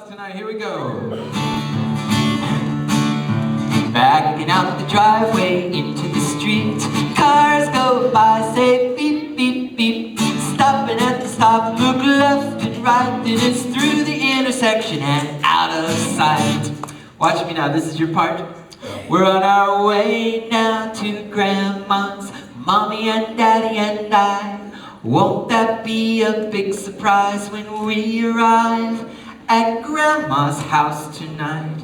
tonight. Here we go. Backing out the driveway into the street. Cars go by, say beep, beep, beep. Stopping at the stop, look left and right. Then it's through the intersection and out of sight. Watch me now, this is your part. We're on our way now to Grandma's, Mommy and Daddy and I. Won't that be a big surprise when we arrive at Grandma's house tonight?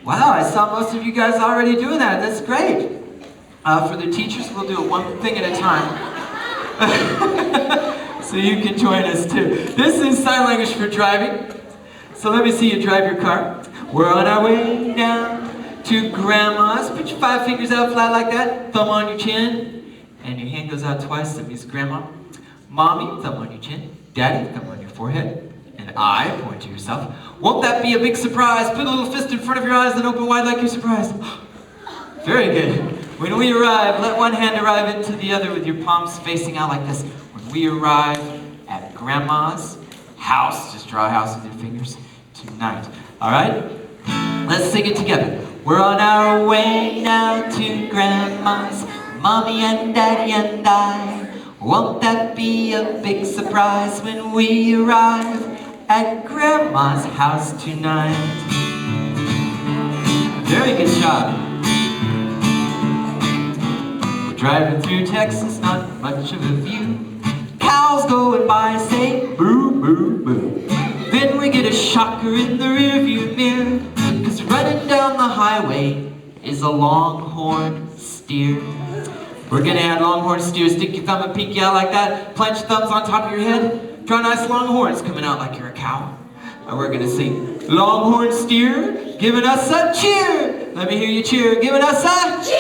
Wow, I saw most of you guys already doing that. That's great. For the teachers, we'll do it one thing at a time. So you can join us too. This is sign language for driving. So let me see you drive your car. We're on our way now to Grandma's. Put your 5 fingers out flat like that. Thumb on your chin. And your hand goes out twice. That means Grandma. Mommy, thumb on your chin. Daddy, thumb on your forehead. And I, point to yourself. Won't that be a big surprise? Put a little fist in front of your eyes and open wide like you're surprised. Very good. When we arrive, let one hand arrive into the other with your palms facing out like this. When we arrive at Grandma's house, just draw a house with your fingers, tonight. All right? Let's sing it together. We're on our way now to Grandma's, Mommy and Daddy and I. Won't that be a big surprise when we arrive at Grandma's house tonight? Very good job. We're driving through Texas, not much of a view. Cows going by say boo, boo, boo. Then we get a shocker in the rearview mirror, 'cause running down the highway is a longhorn steer. We're gonna add longhorn steer. Stick your thumb and pinky out like that. Plant your thumbs on top of your head. Draw nice long horns coming out like you're a cow. And we're gonna sing, longhorn steer, giving us a cheer. Let me hear you cheer, giving us a cheer.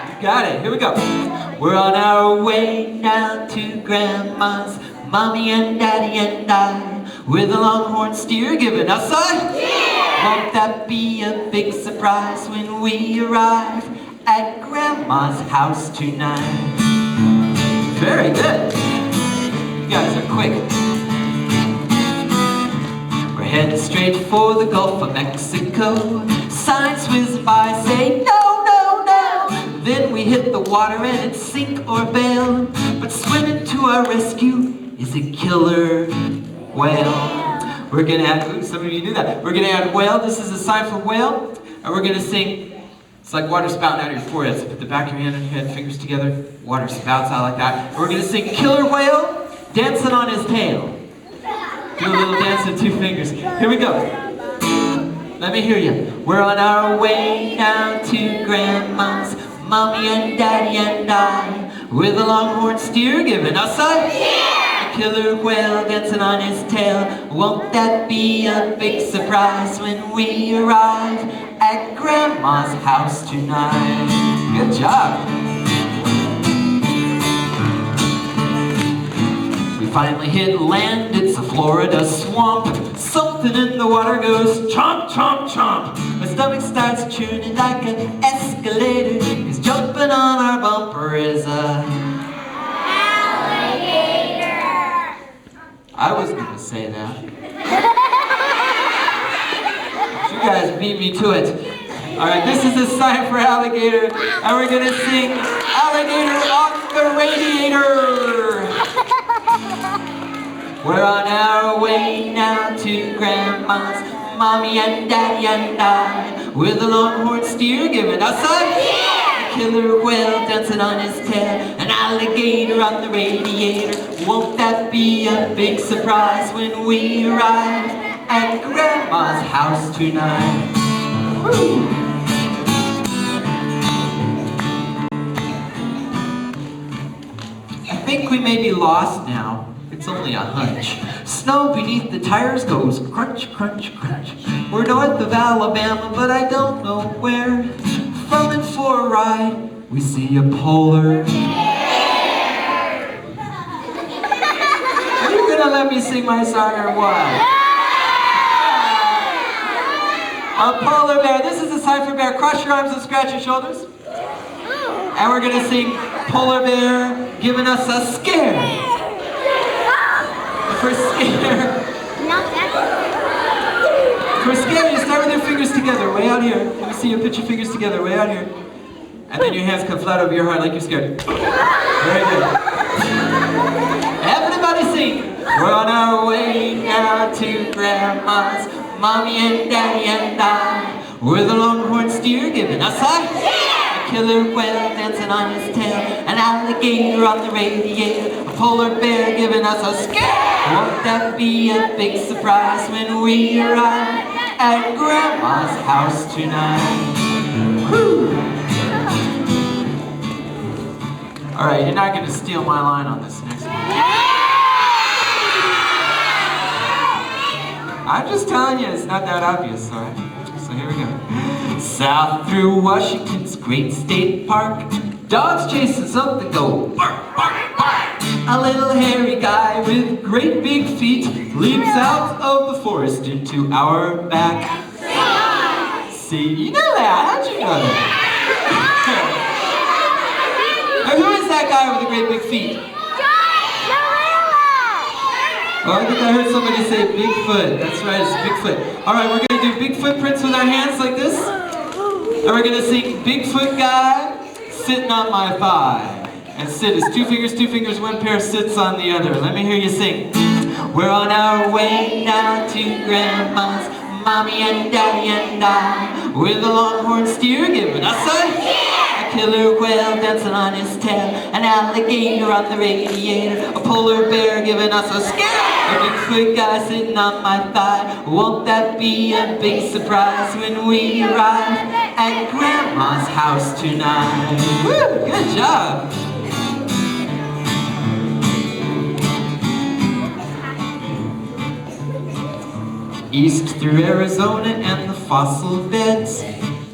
You got it, here we go. We're on our way now to Grandma's, Mommy and Daddy and I. With a longhorn steer, giving us a cheer. Won't that be a big surprise when we arrive at Grandma's house tonight? Very good. You guys are quick. We're heading straight for the Gulf of Mexico. Signs whiz by, say no, no, no. Then we hit the water and it's sink or bail. But swimming to our rescue is a killer whale. We're gonna add, ooh, some of you knew that. We're gonna add whale. This is a sign for whale. And we're gonna sing, it's like water spouting out of your forehead. So put the back of your hand on your head, fingers together. Water spouts out like that. And we're gonna sing killer whale, dancing on his tail. Do a little dance with 2 fingers. Here we go. Let me hear you. We're on our way now to Grandma's, Mommy and Daddy and I. With a longhorn steer giving us a killer whale dancing on his tail. Won't that be a big surprise when we arrive at Grandma's house tonight? Good job. We finally hit land, it's a Florida swamp. Something in the water goes chomp, chomp, chomp. My stomach starts churning like an escalator, 'cause jumping on our bumper is a alligator. I was gonna say that. You guys beat me to it. Alright, this is a sign for alligator, and we're gonna sing alligator off the radiator. We're on our way now to Grandma's, Mommy and Daddy and I. With a longhorn steer giving us a killer whale dancing on his tail. An alligator on the radiator. Won't that be a big surprise when we arrive at Grandma's house tonight? Woo. I think we may be lost now. It's only a hunch. Snow beneath the tires goes crunch, crunch, crunch. We're north of Alabama, but I don't know where. From and for a ride, we see a polar bear. Are you gonna let me sing my song or what? A polar bear. This is a sign for bear. Cross your arms and scratch your shoulders. And we're gonna sing polar bear giving us a scare. For scare. Not that. For scary, start with your fingers together, way out here. Let me see you put your fingers together, way out here. And then your hands come flat over your heart like you're scared. Very good. Everybody sing. We're on our way now to Grandma's, Mommy and Daddy and I. We're the longhorn steer giving us a killer whale dancing on his tail, an alligator on the radiator, a polar bear giving us a scare. Won't that be a big surprise when we arrive at Grandma's house tonight? Woo! Alright, you're not going to steal my line on this next one. I'm just telling you, it's not that obvious, alright? So here we go. South through Washington's great state park, dogs chasing something go bark, bark, bark. A little hairy guy with great big feet leaps out of the forest into our back. See, you know that? How'd you know that? Who is that guy with the great big feet? Oh, I think I heard somebody say Bigfoot. That's right, it's Bigfoot. Alright, we're going to do big footprints with our hands like this. And we're going to sing Bigfoot guy sitting on my thigh. And sit is two fingers, one pair sits on the other. Let me hear you sing. We're on our way now to Grandma's, Mommy and Daddy and I. With a longhorn steer giving us a killer whale dancing on his tail, an alligator on the radiator, a polar bear giving us a scare. A Bigfoot guy sitting on my thigh. Won't that be a big surprise when we arrive at Grandma's house tonight? Woo! Good job! East through Arizona and the fossil beds,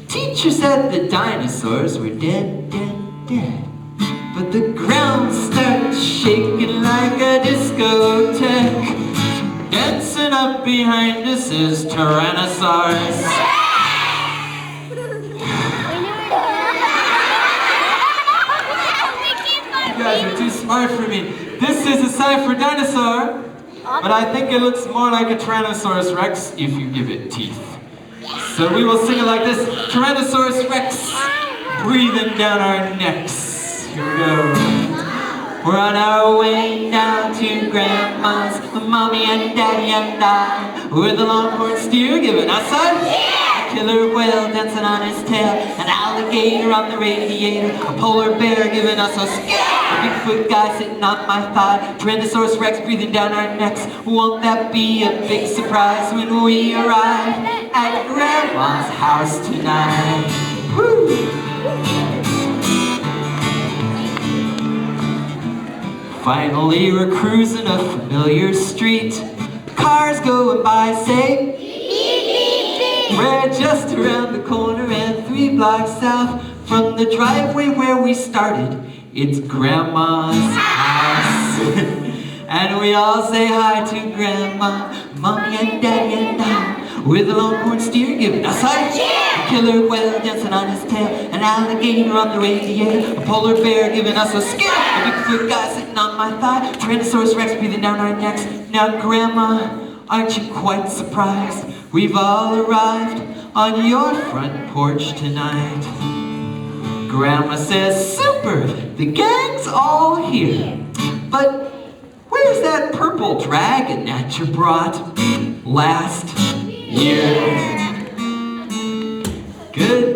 teacher said the dinosaurs were dead, dead, dead. But the ground starts shaking like a discotheque. Dancing up behind us is Tyrannosaurus. You guys are too smart for me. This is a sign for dinosaur, but I think it looks more like a Tyrannosaurus Rex if you give it teeth. So we will sing it like this. Tyrannosaurus Rex, breathing down our necks. Here we go. We're on our way now to Grandma's, Mommy and Daddy and I. We're the longhorn steer giving us a killer whale dancing on his tail, an alligator on the radiator, a polar bear giving us a scare. A Bigfoot guy sitting on my thigh, Tyrannosaurus Rex breathing down our necks. Won't that be a big surprise when we arrive at Grandma's house tonight? Woo! Finally we're cruising a familiar street. Cars going by say beep, beep, beep. We're just around the corner and 3 blocks south from the driveway where we started. It's Grandma's house. And we all say hi to Grandma, Mommy and Daddy and I. With a longhorn steer giving us a killer whale dancing on his tail, an alligator on the radiator, a polar bear giving us a scare. A Bigfoot guy sitting on my thigh, Tyrannosaurus Rex breathing down our necks. Now Grandma, aren't you quite surprised? We've all arrived on your front porch tonight. Grandma says, super, the gang's all here. But where's that purple dragon that you brought last year? Good